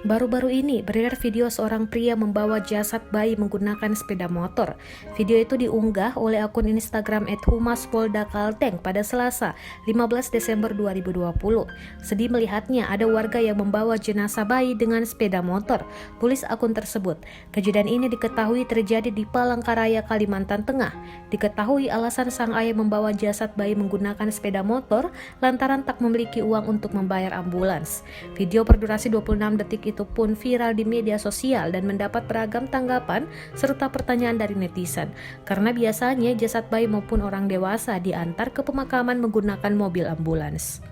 Baru-baru ini beredar video seorang pria membawa jasad bayi menggunakan sepeda motor. Video itu diunggah oleh akun Instagram @humaspolda_kalteng pada Selasa, 15 Desember 2020. Sedih melihatnya ada warga yang membawa jenazah bayi dengan sepeda motor, tulis akun tersebut. Kejadian ini diketahui terjadi di Palangkaraya, Kalimantan Tengah. Diketahui alasan sang ayah membawa jasad bayi menggunakan sepeda motor lantaran tak memiliki uang untuk membayar ambulans. Video berdurasi 26 detik itu pun viral di media sosial dan mendapat beragam tanggapan serta pertanyaan dari netizen. Karena biasanya jasad bayi maupun orang dewasa diantar ke pemakaman menggunakan mobil ambulans.